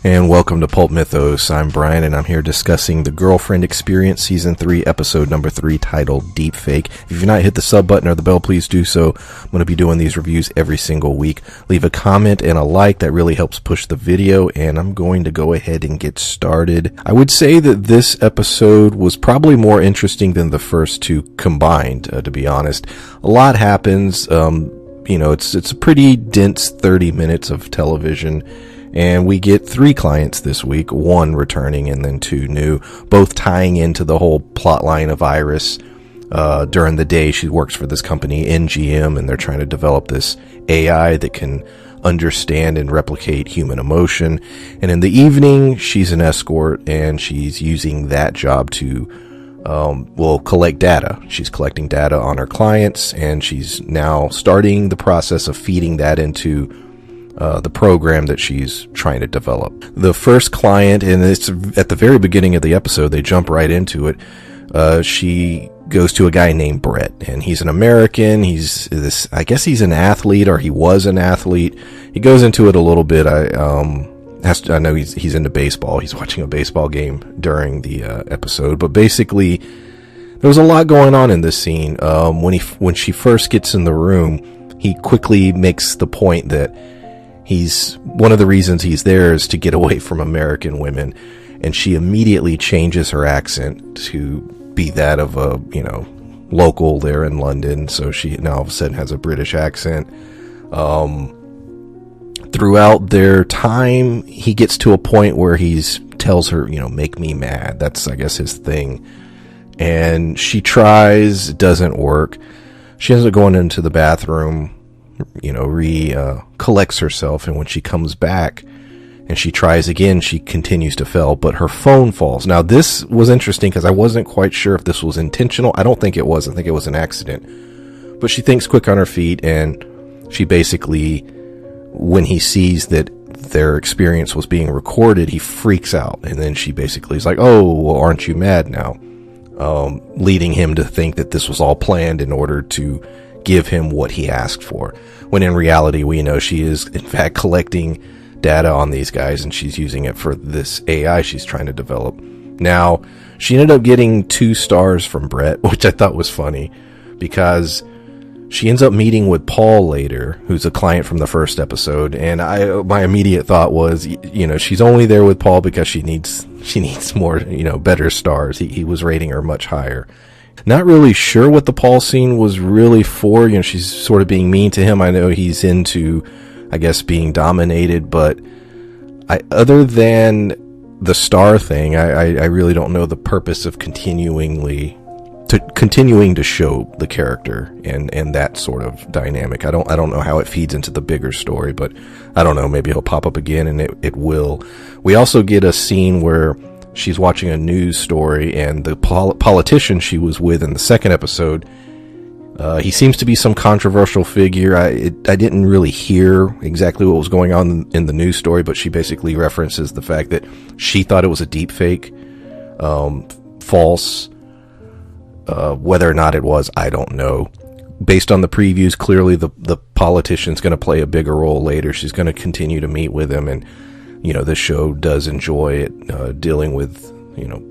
And welcome to Pulp Mythos. I'm Brian, and I'm here discussing The Girlfriend Experience Season 3, Episode number 3, titled Deepfake. If you've not hit the sub button or the bell, please do so. I'm going to be doing these reviews every single week. Leave a comment and a like. That really helps push the video, and I'm going to go ahead and get started. I would say that this episode was probably more interesting than the first two combined, to be honest. A lot happens. It's a pretty dense 30 minutes of television. And we get 3 clients this week, 1 returning and then 2 new, both tying into the whole plot line of Iris. During the day, she works for this company, NGM, and they're trying to develop this AI that can understand and replicate human emotion. And in the evening, she's an escort, and she's using that job to, collect data. She's collecting data on her clients, and she's now starting the process of feeding that into the program that she's trying to develop. The first client, and it's at the very beginning of the episode, they jump right into it. She goes to a guy named Brett, and he's an American. I guess he's an athlete, or he was an athlete. He goes into it a little bit. I know he's into baseball. He's watching a baseball game during the episode, but basically there was a lot going on in this scene. When she first gets in the room, he quickly makes the point that one of the reasons he's there is to get away from American women, and she immediately changes her accent to be that of a, local there in London. So she now all of a sudden has a British accent. Throughout their time, he gets to a point where tells her, make me mad. That's, I guess, his thing. And she tries, it doesn't work. She ends up going into the bathroom, collects herself, and when she comes back and she tries again, she continues to fail, but her phone falls. Now, this was interesting because I wasn't quite sure if this was intentional. I don't think it was. I think it was an accident. But she thinks quick on her feet, and she basically, when he sees that their experience was being recorded, he freaks out, and then she basically is like, "Oh, well, aren't you mad now?" Leading him to think that this was all planned in order to give him what he asked for, when in reality we know she is in fact collecting data on these guys, and she's using it for this AI she's trying to develop. Now, she ended up getting 2 stars from Brett, which I thought was funny, because she ends up meeting with Paul later, who's a client from the first episode, and my immediate thought was, she's only there with Paul because she needs more, better stars. He was rating her much higher. Not really sure what the Paul scene was really for. She's sort of being mean to him. I know he's into, I guess, being dominated, but other than the star thing, I really don't know the purpose of continuing to show the character and that sort of dynamic. I don't know how it feeds into the bigger story, but I don't know. Maybe he'll pop up again, and it will. We also get a scene where she's watching a news story, and the politician she was with in the second episode, he seems to be some controversial figure. I didn't really hear exactly what was going on in the news story, but she basically references the fact that she thought it was a deepfake, false. Whether or not it was, I don't know. Based on the previews, clearly the politician's going to play a bigger role later. She's going to continue to meet with him, and this show does enjoy it, dealing with,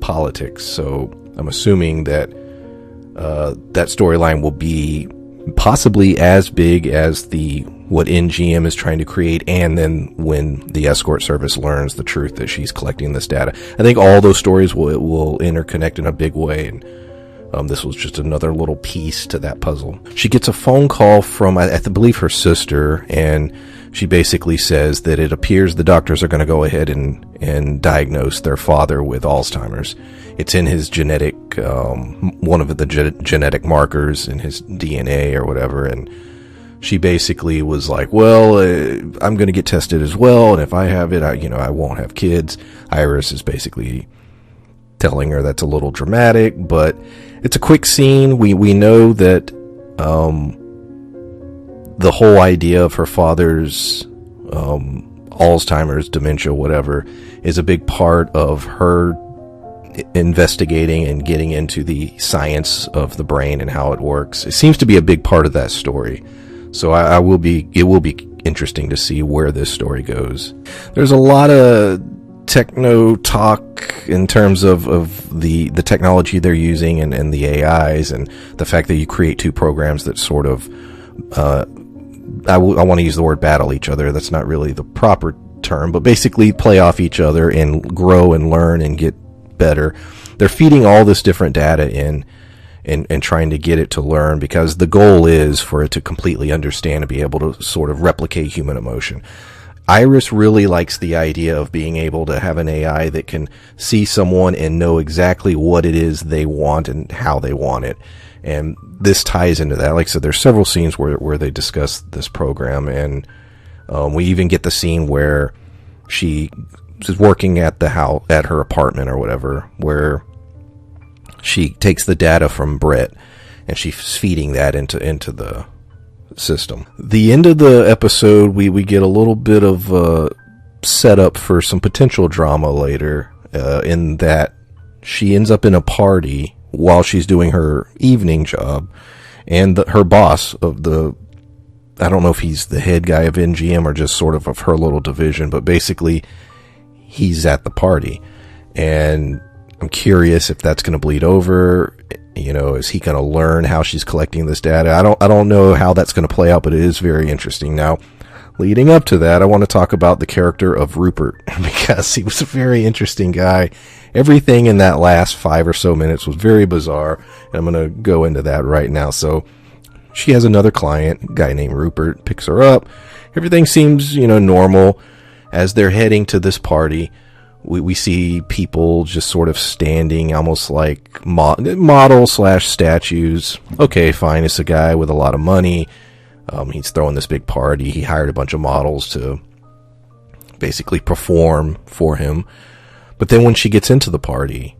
politics. So I'm assuming that that storyline will be possibly as big as what NGM is trying to create, and then when the escort service learns the truth that she's collecting this data. I think all those stories will interconnect in a big way, and this was just another little piece to that puzzle. She gets a phone call from, I believe, her sister, and she basically says that it appears the doctors are going to go ahead and diagnose their father with Alzheimer's. It's in his genetic, one of the genetic markers in his DNA or whatever, and she basically was like, well, I'm going to get tested as well, and if I have it, I won't have kids. Iris is basically telling her that's a little dramatic, but it's a quick scene. We know that the whole idea of her father's Alzheimer's, dementia, whatever, is a big part of her investigating and getting into the science of the brain and how it works. It seems to be a big part of that story. So it will be interesting to see where this story goes. There's a lot of techno talk in terms of the technology they're using and the AIs, and the fact that you create two programs that sort of, I want to use the word battle each other. That's not really the proper term, but basically play off each other and grow and learn and get better. They're feeding all this different data in and trying to get it to learn, because the goal is for it to completely understand and be able to sort of replicate human emotion. Iris really likes the idea of being able to have an AI that can see someone and know exactly what it is they want and how they want it. And this ties into that. Like I said, there's several scenes where they discuss this program, and we even get the scene where she is working at the house, at her apartment or whatever, where she takes the data from Brett and she's feeding that into the system. The end of the episode, we get a little bit of setup for some potential drama later, in that she ends up in a party while she's doing her evening job, and her boss of I don't know if he's the head guy of NGM or just sort of her little division, but basically he's at the party, and I'm curious if that's going to bleed over. You know, is he going to learn how she's collecting this data? I don't know how that's going to play out, but it is very interesting. Now, leading up to that, I want to talk about the character of Rupert, because he was a very interesting guy. Everything in that last 5 or so minutes was very bizarre, and I'm going to go into that right now. So she has another client, a guy named Rupert, picks her up. Everything seems, normal. As they're heading to this party, we see people just sort of standing almost like model/statues. Okay, fine. It's a guy with a lot of money. He's throwing this big party. He hired a bunch of models to basically perform for him. But then when she gets into the party,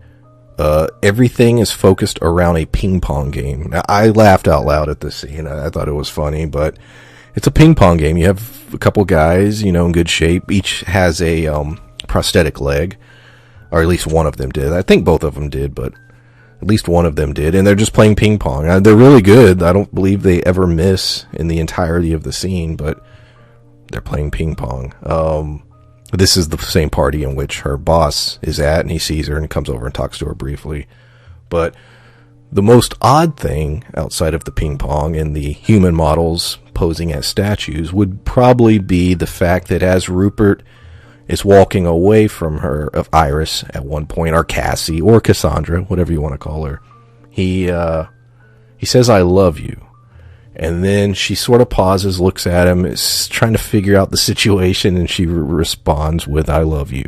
everything is focused around a ping pong game. Now, I laughed out loud at this scene. I thought it was funny, but it's a ping pong game. You have a couple guys, in good shape. Each has a prosthetic leg, or at least one of them did. I think both of them did, but at least one of them did, and they're just playing ping pong. They're really good. I don't believe they ever miss in the entirety of the scene, but they're playing ping pong. This is the same party in which her boss is at, and he sees her and comes over and talks to her briefly. But the most odd thing outside of the ping pong and the human models posing as statues would probably be the fact that as Rupert is walking away from her, of Iris at one point, or Cassie, or Cassandra, whatever you want to call her, he says, "I love you." And then she sort of pauses, looks at him, is trying to figure out the situation, and she responds with, "I love you."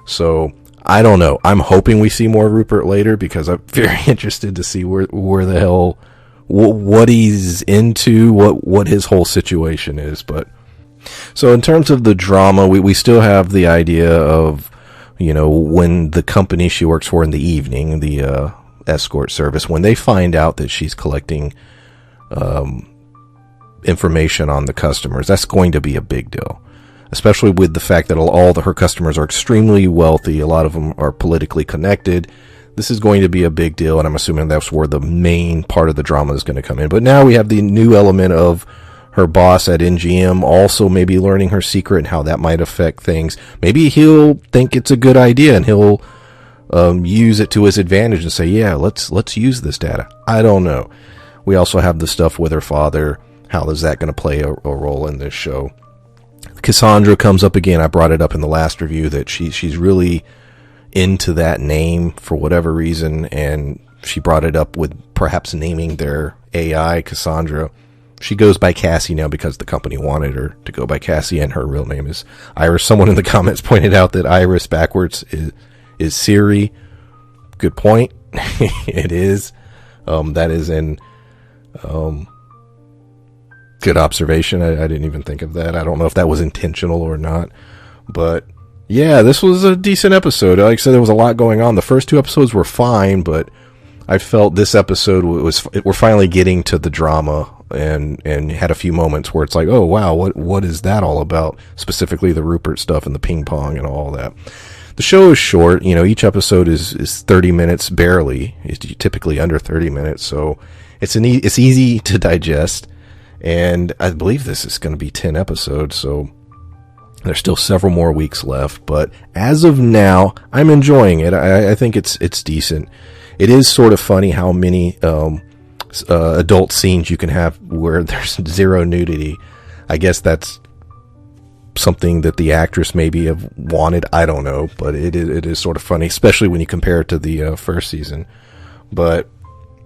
So, I don't know. I'm hoping we see more Rupert later, because I'm very interested to see where the hell, what he's into, what his whole situation is, but so in terms of the drama, we still have the idea of, when the company she works for in the evening, the escort service, when they find out that she's collecting information on the customers, that's going to be a big deal, especially with the fact that her customers are extremely wealthy. A lot of them are politically connected. This is going to be a big deal, and I'm assuming that's where the main part of the drama is going to come in. But now we have the new element of her boss at NGM also maybe learning her secret and how that might affect things. Maybe he'll think it's a good idea and he'll use it to his advantage and say, yeah, let's use this data. I don't know. We also have the stuff with her father. How is that going to play a role in this show? Cassandra comes up again. I brought it up in the last review that she's really into that name for whatever reason, and she brought it up with perhaps naming their AI Cassandra. She goes by Cassie now because the company wanted her to go by Cassie, and her real name is Iris. Someone in the comments pointed out that Iris backwards is Siri. Good point. It is. That is an good observation. I didn't even think of that. I don't know if that was intentional or not. But yeah, this was a decent episode. Like I said, there was a lot going on. The first 2 episodes were fine, but I felt this episode we're finally getting to the drama, and had a few moments where it's like, oh wow, what is that all about? Specifically the Rupert stuff and the ping pong and all that. The show is short. Each episode is 30 minutes barely. It's typically under 30 minutes, so it's easy to digest. And I believe this is going to be 10 episodes, so There's still several more weeks left, but as of now, I'm enjoying it. I think it's decent. It is sort of funny how many adult scenes you can have where there's zero nudity. I guess that's something that the actress maybe have wanted. I don't know, but it is sort of funny, especially when you compare it to the first season. But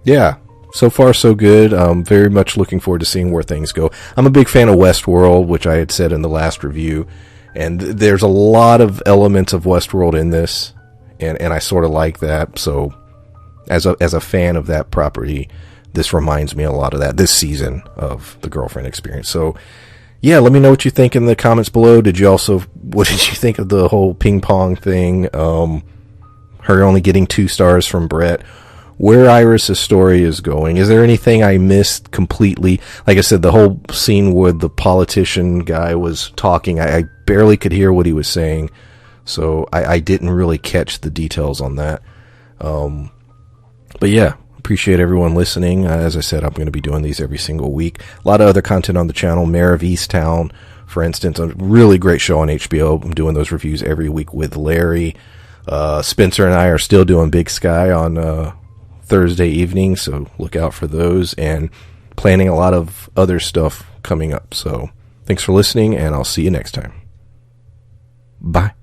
yeah, so far so good. Very much looking forward to seeing where things go. I'm a big fan of Westworld, which I had said in the last review. And there's a lot of elements of Westworld in this, and I sort of like that. So, as a fan of that property, this reminds me a lot of that this season of the Girlfriend Experience. So, yeah, let me know what you think in the comments below. What did you think of the whole ping pong thing? Her only getting 2 stars from Brett. Where Iris' story is going. Is there anything I missed completely? Like I said, the whole scene where the politician guy was talking, I barely could hear what he was saying. So I didn't really catch the details on that. But yeah, appreciate everyone listening. As I said, I'm going to be doing these every single week. A lot of other content on the channel. Mayor of Easttown, for instance, a really great show on HBO. I'm doing those reviews every week with Larry. Spencer and I are still doing Big Sky on Thursday evening, so look out for those, and planning a lot of other stuff coming up. So thanks for listening, and I'll see you next time. Bye.